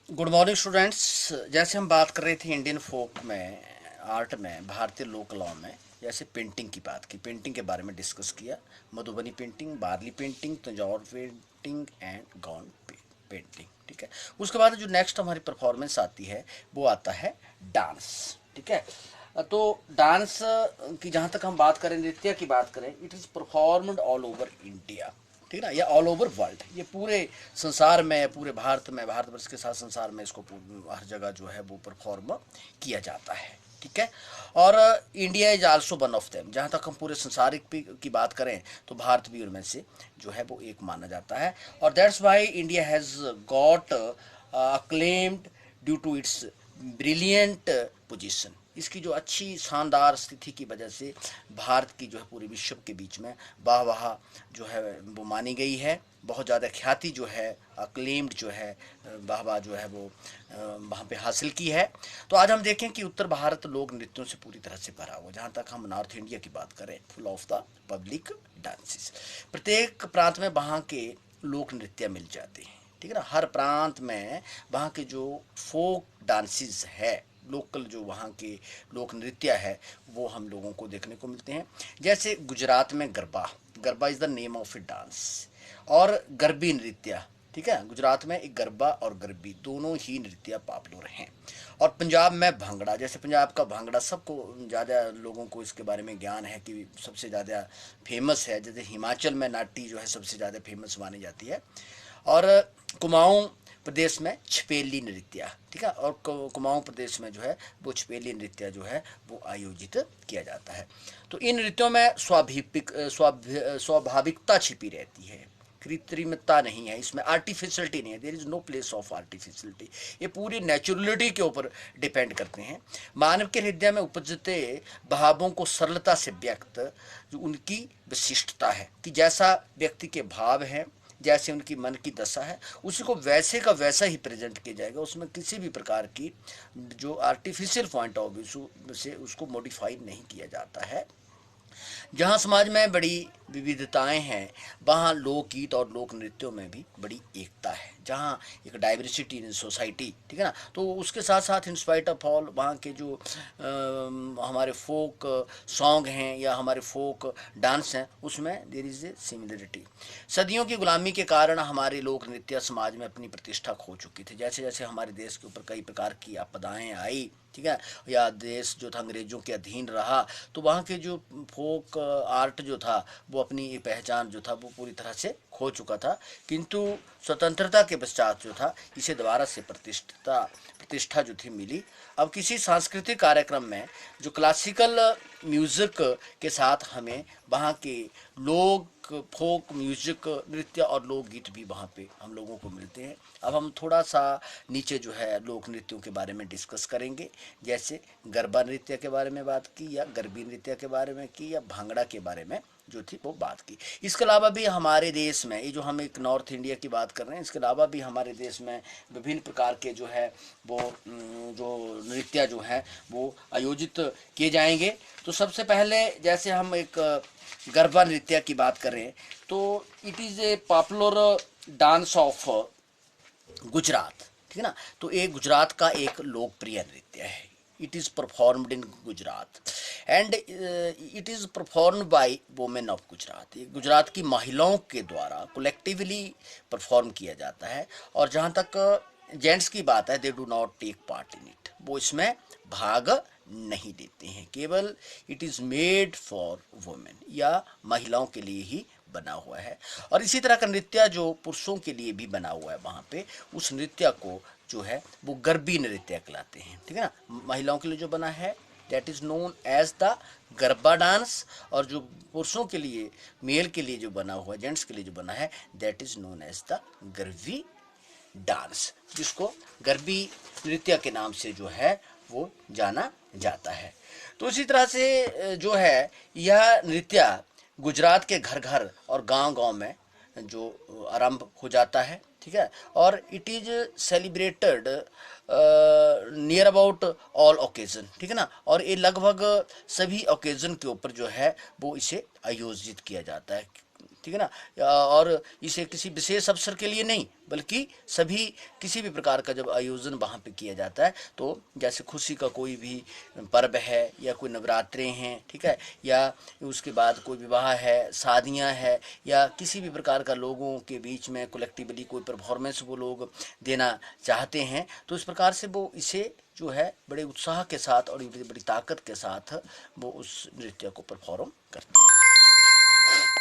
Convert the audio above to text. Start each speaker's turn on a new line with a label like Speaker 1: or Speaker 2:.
Speaker 1: Good morning students. जैसे हम बात कर रहे थे इंडियन फोक में, आर्ट में, भारतीय लोक कलाओं में, जैसे पेंटिंग की बात की, पेंटिंग के बारे में डिस्कस किया। Madhubani painting, barley painting, Tanjore painting and Gond painting. ठीक है। उसके बाद जो नेक्स्ट हमारी परफॉर्मेंस आती है वो आता है डांस। ठीक है। तो डांस की जहाँ तक हम बात करें, नृत्य की बात करें, it is performed all over India. ठीक है ना, या ऑल ओवर वर्ल्ड, ये पूरे संसार में, पूरे भारत में, भारतवर्ष के साथ संसार में इसको हर जगह जो है वो परफॉर्म किया जाता है। ठीक है। और India is also one of them. जहाँ तक हम पूरे संसारिक की बात करें तो भारत भी उनमें से जो है वो एक माना जाता है। और that's why India has got acclaimed due to its brilliant position. इसकी जो अच्छी शानदार स्थिति की वजह से भारत की जो है पूरे विश्व के बीच में वाह वाह जो है वो मानी गई है। बहुत ज़्यादा ख्याति जो है, अक्लेम्ड जो है, वाह वाह जो है वो वहाँ पे हासिल की है। तो आज हम देखें कि उत्तर भारत लोक नृत्यों से पूरी तरह से भरा हुआ। जहाँ तक हम नॉर्थ इंडिया की बात करें, full of the public dances. प्रत्येक प्रांत में वहाँ के लोक नृत्य मिल जाते हैं। ठीक है ना। हर प्रांत में वहाँ के जो फोक डांसेस है, लोकल जो वहाँ के लोक नृत्य है, वो हम लोगों को देखने को मिलते हैं। जैसे गुजरात में garba, garba is the name of A dance. और गरबी नृत्य, ठीक है, गुजरात में एक गरबा और गरबी दोनों ही नृत्य पॉपुलर हैं। और पंजाब में भांगड़ा, जैसे पंजाब का भांगड़ा सबको ज़्यादा लोगों को इसके बारे में ज्ञान है कि सबसे ज़्यादा फेमस है। जैसे हिमाचल में नाटी जो है सबसे ज़्यादा फेमस मानी जाती है। और कुमाऊं प्रदेश में छपेली नृत्य, ठीक है, और कुमाऊं प्रदेश में जो है वो छपेली नृत्य जो है वो आयोजित किया जाता है। तो इन नृत्यों में स्वाभाविकता छिपी रहती है, कृत्रिमता नहीं है, इसमें आर्टिफिशलिटी नहीं है। There is no place of artificiality. ये पूरी नेचुरलिटी के ऊपर डिपेंड करते हैं। मानव के हृदय में उपजते भावों को सरलता से व्यक्त, जो उनकी विशिष्टता है कि जैसा व्यक्ति के भाव हैं, जैसे उनकी मन की दशा है, उसी को वैसे का वैसा ही प्रेजेंट किया जाएगा। उसमें किसी भी प्रकार की जो आर्टिफिशियल पॉइंट ऑफ व्यू से उसको मॉडिफाई नहीं किया जाता है। जहाँ समाज में बड़ी विविधताएं हैं, वहाँ लोकगीत और लोक नृत्यों में भी बड़ी एकता है। जहाँ एक डाइवर्सिटी इन सोसाइटी, ठीक है ना, तो उसके साथ साथ इन स्पाइट ऑफ ऑल वहाँ के जो हमारे फोक सॉन्ग हैं या हमारे फोक डांस हैं, उसमें देर इज़ ए सिमिलरिटी। सदियों की गुलामी के कारण हमारे लोक नृत्य समाज में अपनी प्रतिष्ठा खो चुकी थी। जैसे जैसे हमारे देश के ऊपर कई प्रकार की आपदाएं आई, ठीक है, या देश जो था अंग्रेज़ों के अधीन रहा, तो वहाँ के जो फोक आर्ट जो था वो अपनी पहचान जो था वो पूरी तरह से खो चुका था। किंतु स्वतंत्रता के पश्चात जो था इसे दोबारा से प्रतिष्ठा जो थी मिली। अब किसी सांस्कृतिक कार्यक्रम में जो क्लासिकल म्यूज़िक के साथ हमें वहाँ के लोक फोक म्यूजिक, नृत्य और लोकगीत भी वहाँ पे हम लोगों को मिलते हैं। अब हम थोड़ा सा नीचे जो है लोक नृत्यों के बारे में डिस्कस करेंगे। जैसे गरबा नृत्य के बारे में बात की, या गरबी नृत्य के बारे में की, या भांगड़ा के बारे में जो थी वो बात की। इसके अलावा भी हमारे देश में, ये जो हम एक नॉर्थ इंडिया की बात कर रहे हैं, इसके अलावा भी हमारे देश में विभिन्न प्रकार के जो है वो जो नृत्य जो है वो आयोजित किए जाएंगे। तो सबसे पहले जैसे हम एक गरबा नृत्य की बात करें तो it is a popular dance of Gujarat, ठीक है ना। तो ये गुजरात का एक लोकप्रिय नृत्य है। It is performed in Gujarat and it is performed by women of Gujarat. ये गुजरात की महिलाओं के द्वारा कलेक्टिवली परफॉर्म किया जाता है। और जहाँ तक जेंट्स की बात है, they do not take part in it, वो इसमें भाग नहीं देते हैं। केवल it is made for women, या महिलाओं के लिए ही बना हुआ है। और इसी तरह का नृत्य जो पुरुषों के लिए भी बना हुआ है वहाँ पे, उस नृत्य को जो है वो गरबी नृत्य कहलाते हैं, ठीक है ना। महिलाओं के लिए जो बना है that is known as the garba dance, और जो पुरुषों के लिए, मेल के लिए जो बना हुआ, जेंट्स के लिए जो बना है, that is known as the garbi dance, जिसको गरबी नृत्य के नाम से जो है वो जाना जाता है। तो इसी तरह से जो है यह नृत्य गुजरात के घर घर और गांव गांव में जो आरंभ हो जाता है, ठीक है। और it is celebrated near about all occasion, ठीक है ना। और ये लगभग सभी ओकेजन के ऊपर जो है वो इसे आयोजित किया जाता है। ठीक है ना। और इसे किसी विशेष अवसर के लिए नहीं, बल्कि सभी किसी भी प्रकार का जब आयोजन वहाँ पे किया जाता है, तो जैसे खुशी का कोई भी पर्व है या कोई नवरात्रे हैं, ठीक है, या उसके बाद कोई विवाह है, शादियाँ है, या किसी भी प्रकार का लोगों के बीच में कलेक्टिवली कोई परफॉर्मेंस वो लोग देना चाहते हैं, तो इस प्रकार से वो इसे जो है बड़े उत्साह के साथ और बड़ी ताकत के साथ वो उस नृत्य को परफॉर्म करते हैं।